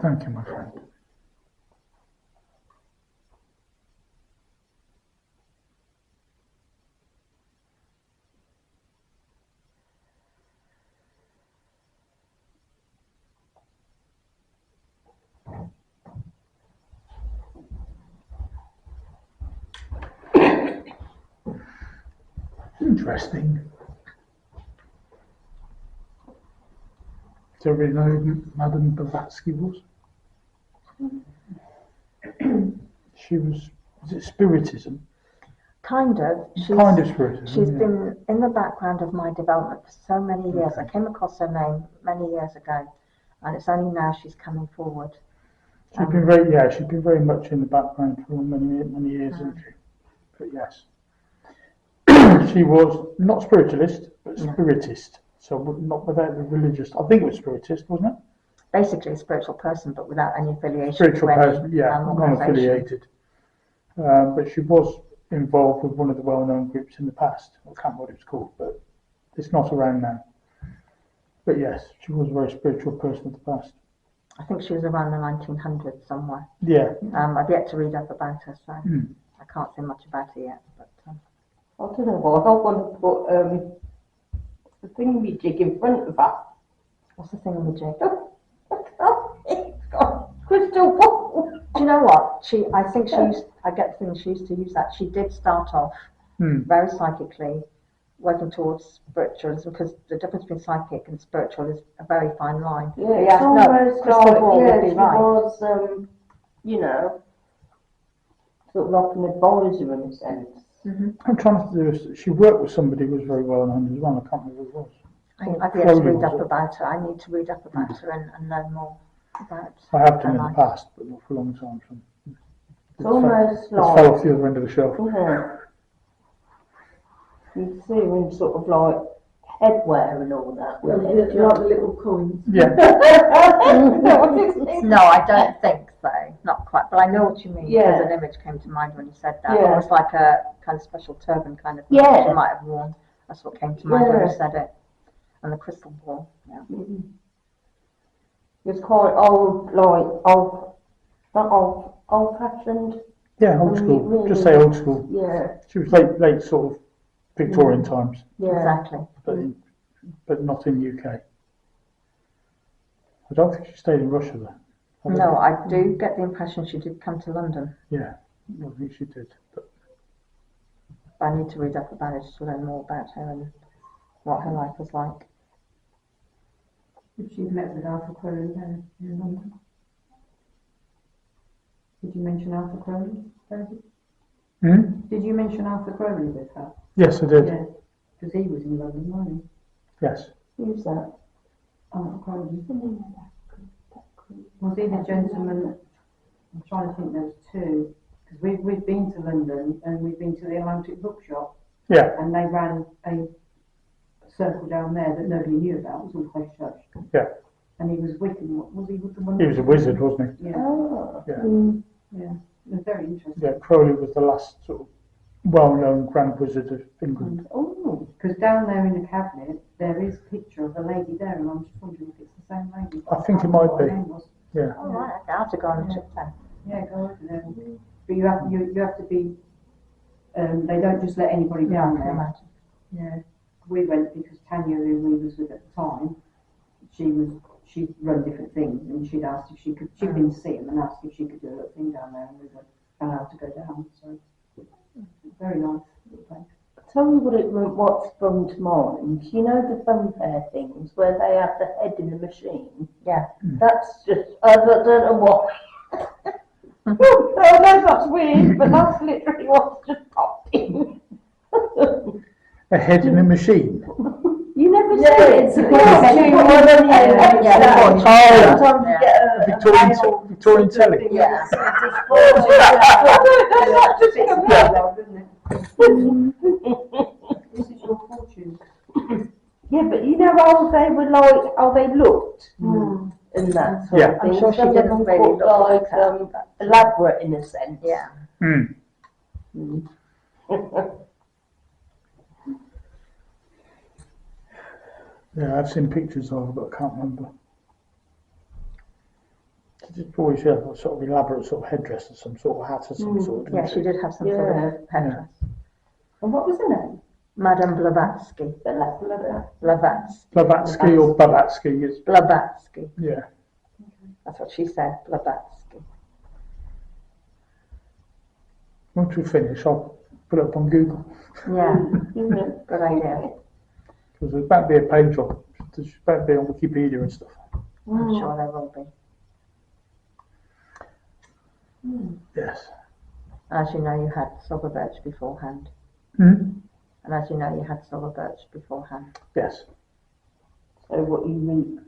Thank you, my friend. Interesting. Do you really know who Madame Blavatsky was? She was it Spiritism? Kind of. Kind of Spiritism. She's yeah. been in the background of my development for so many years. Okay. I came across her name many years ago, and it's only now she's coming forward. She's been very much in the background for many years, hasn't she? But yes. She was not spiritualist, but spiritist. So not without the religious. I think it was spiritist, wasn't it? Basically a spiritual person, but without any affiliation Spiritual to person, any yeah, organisation. non-affiliated. But she was involved with one of the well-known groups in the past. I can't remember what it was called, but it's not around now. But yes, she was a very spiritual person of the past. I think she was around the 1900s somewhere. Yeah. I've yet to read up about her, so I can't say much about her yet. But I don't know why I want to put the thingamajig in front of her. what's the thing with Jake? It's got crystal ball. Do you know what? I think I get the thing she used to use that. She did start off very psychically, working towards spiritualism, because the difference between psychic and spiritual is a very fine line. Yeah, it's almost crystal like, ball would be she right. was, you know, sort of like an advisor in a sense. I'm trying to do this. She worked with somebody who was very well known as well. I can't remember who it was. I've yet to read up about her. I need to read up about her and learn more about I have done her in the life. past, but not for a long time. So It's almost it's like, fell off the other end of the shelf. yeah. You see her in sort of like headwear and all that. Well, you like the little coins. Yeah. No, I don't think so. Not quite, but I know what you mean. Yeah. Because an image came to mind when you said that. Yeah. Almost like a kind of special turban kind of thing Yeah. she might have worn. That's what came to mind when Yeah. you said it. And the crystal ball. Yeah. It's quite old, not old-fashioned. Yeah, old school. Really? Just say old school. Yeah, She was late sort of Victorian times, yeah. Exactly. but not in UK. I don't think she stayed in Russia though. No, I do get the impression she did come to London. Yeah, I think she did. But I need to read up about it to learn more about her and what her life was like. If she'd met with Arthur Crowley then in London. Did you mention Arthur Crowley, David? Did you mention Arthur Crowley with her? yes, I did. Yeah, because he was in London, wasn't Yes. Who's that? he? Arthur Crowley. Was he the gentleman? I'm trying to think there's two. Because we've been to London and we've been to the Atlantic Bookshop Yeah. and they ran a circle down there that nobody knew about. It was all hush hush. Yeah. And he was Wiccan. Was he the one? He was a wizard, wasn't Yeah, Oh. Yeah. yeah. It was very interesting. he? Yeah. Crowley was the last sort of well-known Grand Wizard of England. Oh. Because down there in the cabinet, there is a picture of a lady there, and I'm just wondering if it's the same lady. I think it can't might remember what be. her name was. Yeah. Oh, right. I have to go on a trip then. Yeah, go over there. But you have to be. They don't just let anybody Yeah, I down can there. imagine. Yeah, we went because Tanya, who we was with at the time, she'd run different things, and she'd asked if she could. She'd been to see him and asked if she could do a little thing down there, and we were allowed to go down. So very nice little place. Tell me what's sprung to mind. You know the funfair things where they have the head in the machine? Yeah. That's just, I don't know what. I know that's weird, but that's literally what's just popped in. A head in a machine. You never Yeah, see it. it's You a put machine. one of them Yeah, heads yeah, down. yeah. Sometimes you get a Victorian telly. Yeah. That's just a parallel, isn't it? This is your fortune. Yeah, but you know how they were like, how they looked and that sort Yeah. of thing. I'm sure she Some of didn't them really looked look like like her. elaborate in a sense. Yeah. Yeah, I've seen pictures of her, but I can't remember. Did you always have a sort of elaborate sort of headdress or some sort of hat or some sort? Yeah, she did have some sort of headdress. And what was her name? Madame Blavatsky. Blavatsky. Blavatsky or Blavatsky is, Blavatsky. yeah. That's what she said, Blavatsky. Once we finish, I'll put it up on Google. Yeah, good idea. Because there's about to be a page on, there's about to be on Wikipedia and stuff. I'm sure there will be. Yes. As you know, you had silver birch beforehand. Hmm? And as you know, you had silver birch beforehand. Yes. So what you reap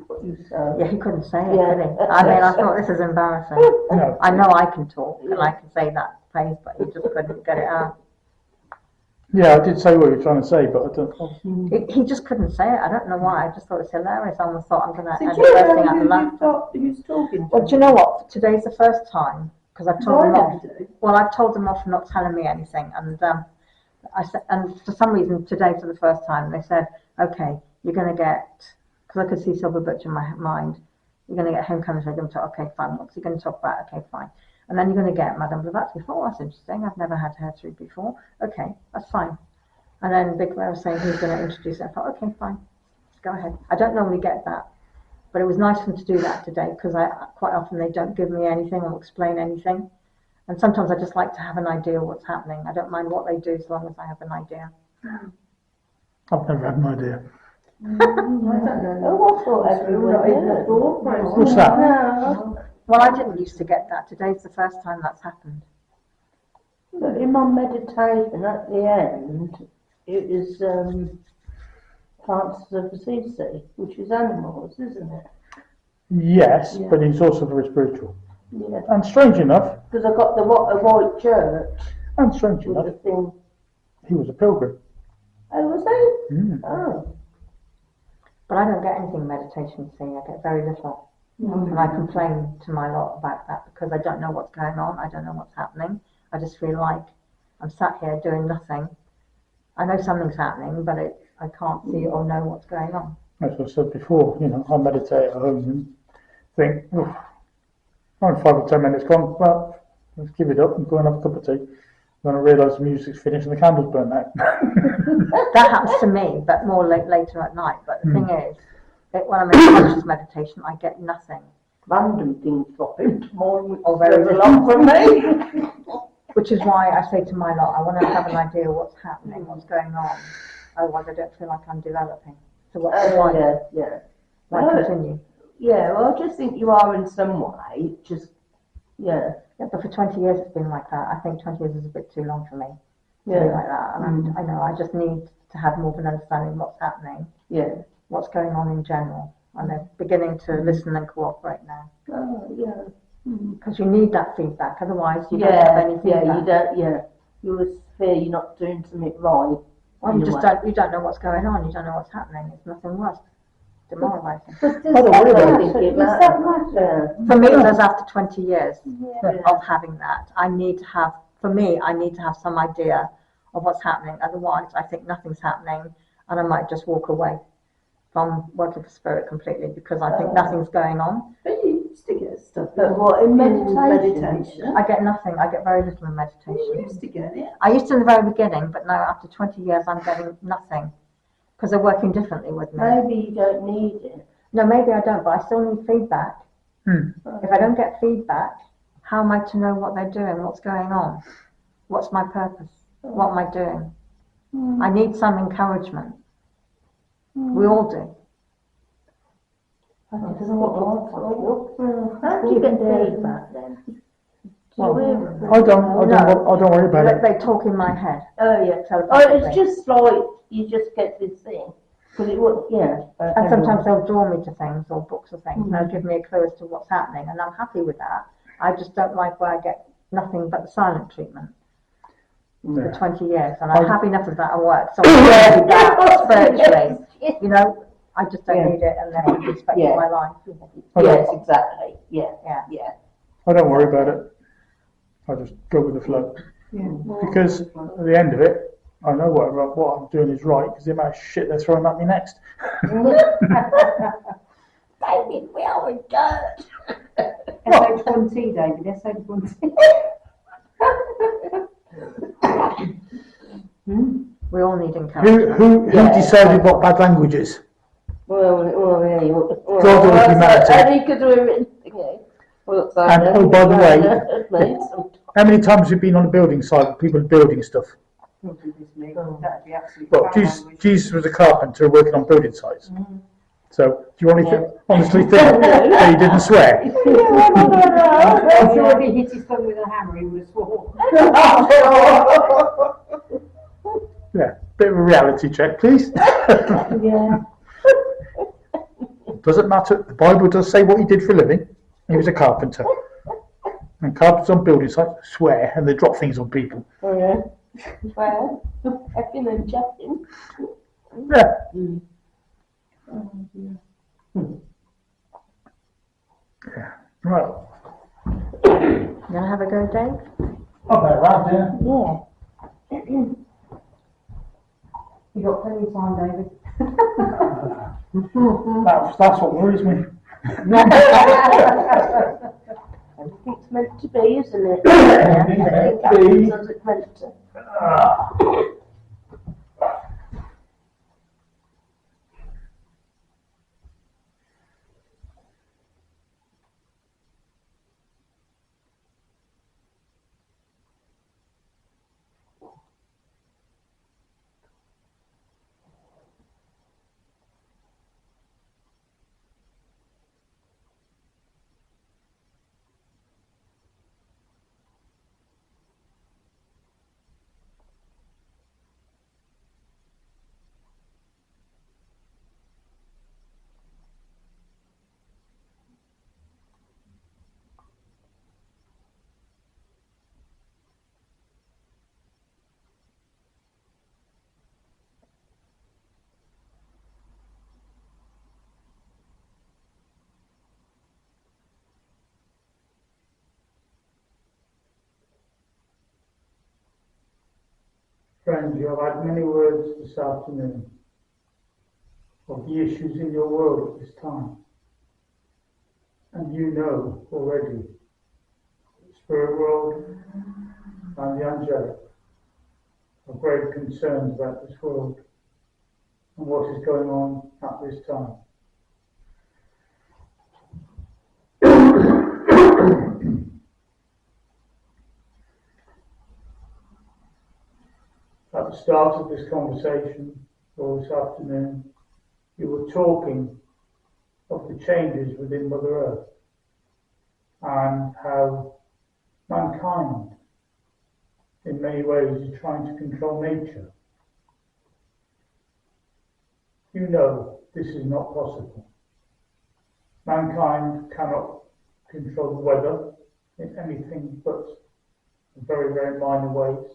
what you sow. Yeah, he couldn't say it, Yeah. could he? I mean, I thought this is embarrassing. No. I know I can talk and I can say that phrase, but he just couldn't get it out. Yeah, I did say what you were trying to say, but I don't. He just couldn't say it. I don't know why. I just thought it was hilarious. I almost thought I'm going to So end do up you bursting out know of laughter. who you was talking to? Well, do you know what? Today's the first time, because I've told them I off. never do. Well, I've told them off for not telling me anything, and I said, and for some reason today, for the first time, they said, "Okay, you're going to get," because I could see Silver Birch in my mind. You're going to get Homecoming. So I'm going to talk. Okay, fine. What's he going to talk about? Okay, fine. And then you're going to get Madame Blavatsky. I thought, oh, that's interesting. I've never had her through before. Okay, that's fine. And then Big Ray was saying he's going to introduce it. I thought, okay, fine, go ahead. I don't normally get that, but it was nice for them to do that today because quite often they don't give me anything or explain anything. And sometimes I just like to have an idea of what's happening. I don't mind what they do as long as I have an idea. I've never had an idea. I don't know. Oh, I thought everyone Not even did. a thought process. What's that? No. Well, I didn't used to get that. Today's the first time that's happened. But in my meditation at the end, it is plants of Assisi, which is animals, isn't it? Yes, Yeah. but he's also very spiritual. Yeah. And strange enough, Because I got a white church and strange with enough, a thing. he was a pilgrim. Oh, was he? Mm. Oh. But I don't get anything meditation, see. I get very little. And I complain to my lot about that because I don't know what's going on. I don't know what's happening. I just feel like I'm sat here doing nothing. I know something's happening, but I can't see or know what's going on. As I said before, I meditate at home and think, oh, I'm 5 or 10 minutes gone, well, let's give it up and go and have a cup of tea. Then I realise the music's finished and the candle's burnt out. That happens to me, but more later at night. But the thing is, when I'm in conscious meditation, I get nothing. Random things drop into mine, which Oh, very goes along for me. Which is why I say to my lot, I want to have an idea of what's happening, what's going on. Otherwise, I don't feel like I'm developing. So what's the point? Yeah. Why Well, continue? Yeah, well, I just think you are in some way, just, yeah. Yeah, but for 20 years it's been like that. I think 20 years is a bit too long for me to be Yeah, like that. And I know I just need to have more of an understanding of what's happening, yeah. what's going on in general. And they're beginning to listen and cooperate now. Oh, yeah. Because you need that feedback, otherwise you don't have any feedback. Yeah, you don't, yeah. You always fear you're not doing something right. Well, you in a just way. you don't know what's going on, you don't know what's happening. It's nothing worse. Demoralising. But I don't worry about it. Does that matter? For me, it does after 20 years Yeah. of having that. I need to have some idea of what's happening. Otherwise, I think nothing's happening and I might just walk away from working for Spirit completely because I think nothing's going on. But you used to get stuff. But what, in meditation? meditation? I get nothing. I get very little in You meditation. used to get it. I used to in the very beginning, but now after 20 years, I'm getting nothing because they're working differently with me. Maybe you don't need it. No, maybe I don't, but I still need feedback. If I don't get feedback, how am I to know what they're doing, what's going on? What's my purpose? What am I doing? I need some encouragement. We all do. How do you get feedback then? I don't worry about it. They talk in my head. Oh, yeah. Oh, telepathically. it's just like you just get this thing. Because it would, yeah. And sometimes they'll draw me to things or books or things and they'll give me a clue as to what's happening and I'm happy with that. I just don't like where I get nothing but the silent treatment for Yeah. 20 years and I'm happy enough with that at work. So I need that spiritually. I just don't need it and then I respect my life. Yes, exactly. Yeah. I don't worry about it. I just go with the flow. Because at the end of it, I know what I'm doing is right because the amount of shit they're throwing at me next. David, we are in dirt. SH1T, David, SH1T. We all need encouragement. Who Yeah. decided what bad language is? Well, yeah, God or humanity? Any could do it. Well, And oh, by the way, how many times have you been on a building site, people building stuff? That'd be absolutely Well, bad Jesus, language. Jesus was a carpenter working on building sites. So, do you honestly think that he didn't swear? I'm sure if he hit his thumb with a hammer, he would have sworn. Yeah, bit of a reality check, please. Yeah. Doesn't matter. The Bible does say what he did for a living. He was a carpenter. And carpenters on building sites swear and they drop things on people. Oh, yeah. Well, effing and jeffing. Yeah. Yeah. Right. You gonna have a go, Dave? Okay, right, yeah. Yeah. You got plenty of time, David. That's what worries me. Everything's meant to be, isn't it? Everything's meant to be. Happens as it's meant to. Friends, you have had many words this afternoon of the issues in your world at this time. And you know already the spirit world and the angelic have great concerns about this world and what is going on at this time. At the start of this conversation, or this afternoon, you were talking of the changes within Mother Earth and how mankind, in many ways, is trying to control nature. You know this is not possible. Mankind cannot control the weather in anything but very, very minor ways.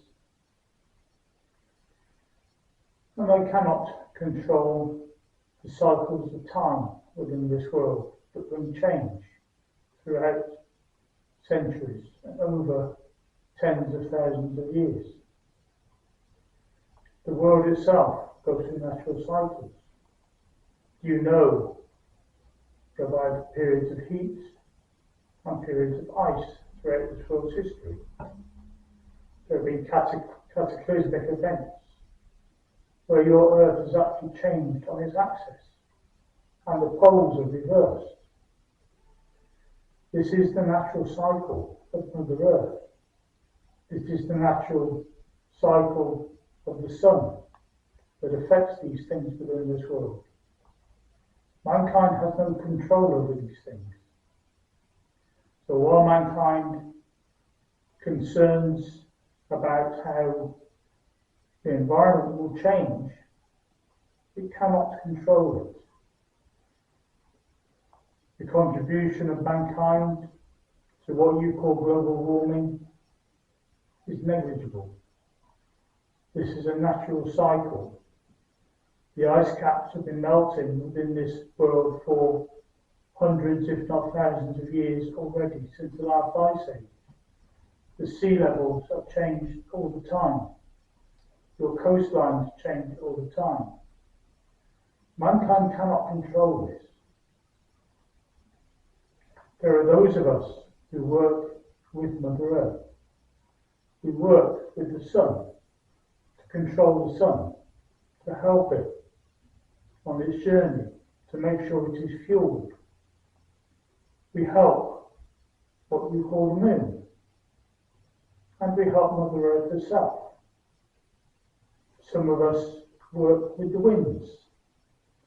And they cannot control the cycles of time within this world that bring change throughout centuries and over tens of thousands of years. The world itself goes through natural cycles. You know there are periods of heat and periods of ice throughout this world's history. There have been cataclysmic events where your Earth has actually changed on its axis and the poles have reversed. This is the natural cycle of Mother Earth. This is the natural cycle of the sun that affects these things within this world. Mankind has no control over these things. So while mankind concerns about how the environment will change, it cannot control it. The contribution of mankind to what you call global warming is negligible. This is a natural cycle. The ice caps have been melting within this world for hundreds, if not thousands of years already, since the last ice age. The sea levels have changed all the time. Your coastlines change all the time. Mankind cannot control this. There are those of us who work with Mother Earth. We work with the sun, to control the sun, to help it on its journey, to make sure it is fueled. We help what we call the moon, and we help Mother Earth herself. Some of us work with the winds,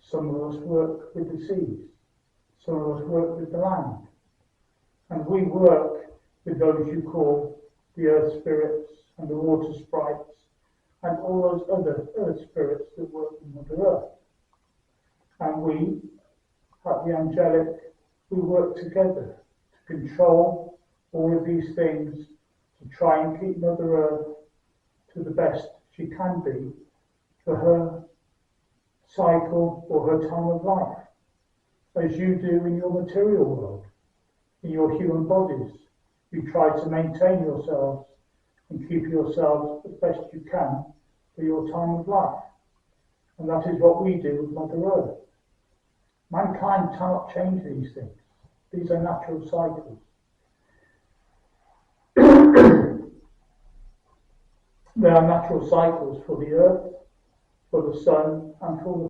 some of us work with the seas, some of us work with the land, and we work with those you call the earth spirits and the water sprites and all those other earth spirits that work with Mother Earth. And we, at the angelic, we work together to control all of these things, to try and keep Mother Earth to the best she can be for her cycle or her time of life, as you do in your material world, in your human bodies. You try to maintain yourselves and keep yourselves as best you can for your time of life. And that is what we do with Mother Earth. Mankind cannot change these things. These are natural cycles. They are natural cycles for the earth, for the sun, and for the